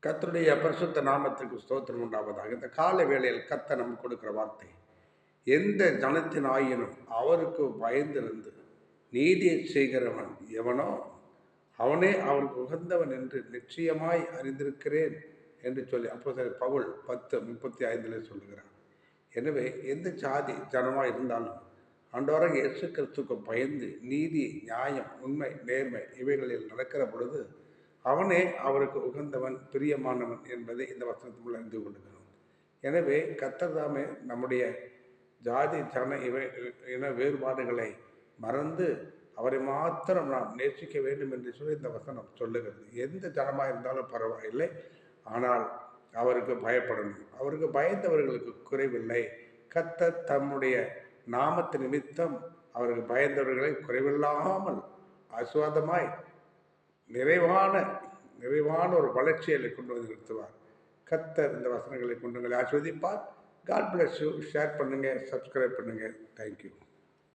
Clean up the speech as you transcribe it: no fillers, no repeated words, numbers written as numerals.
கர்த்தருடைய பரிசுத்த நாமத்துக்கு ஸ்தோத்திரம் உண்டாவதாக. இந்த கால வேளையில் கர்த்தர் நமக்கு கொடுக்கிற வார்த்தை, எந்த ஜனத்தின் ஆயினும் அவருக்கு பயந்திருந்து நீதியை செய்கிறவன் எவனோ அவனே அவருக்கு உகந்தவன் என்று நிச்சயமாய் அறிந்திருக்கிறேன் என்று சொல்லி அப்போஸ்தலர் பவுல் 10:35 சொல்லுகிறார். எனவே எந்த ஜாதி ஜனமாக இருந்தாலும் ஆண்டவராகிய இயேசு கிறிஸ்துவுக்கு பயந்து நீதி, நியாயம், உண்மை, நேர்மை இவைகளில் நடக்கிற பொழுது அவனே அவருக்கு உகந்தவன், பிரியமானவன் என்பதை இந்த வசனத்தில் அறிந்து கொள்கிறோம். எனவே கர்த்தர் தாமே நம்முடைய ஜாதி ஜன இன வேறுபாடுகளை மறந்து அவரை மாத்திரம் நாம் நேசிக்க வேண்டும் என்று சொல்லி இந்த வசனம் சொல்லுகிறது. எந்த ஜனமாக இருந்தாலும் பரவாயில்லை, ஆனால் அவருக்கு பயப்படணும். அவருக்கு பயந்தவர்களுக்கு குறைவில்லை. கர்த்தர் தம்முடைய நாமத்து நிமித்தம் அவருக்கு பயந்தவர்களை குறைவில்லாமல் ஆசீர்வாதமாய் நிறைவான ஒரு வளர்ச்சியை கொண்டு வந்து நிறுத்துவார். கர்த்தர் இந்த வசனங்களை கொண்டு உங்களை ஆசீர்வதிப்பார். God bless you. ஷேர் பண்ணுங்கள், சப்ஸ்கிரைப் பண்ணுங்கள். தேங்க்யூ.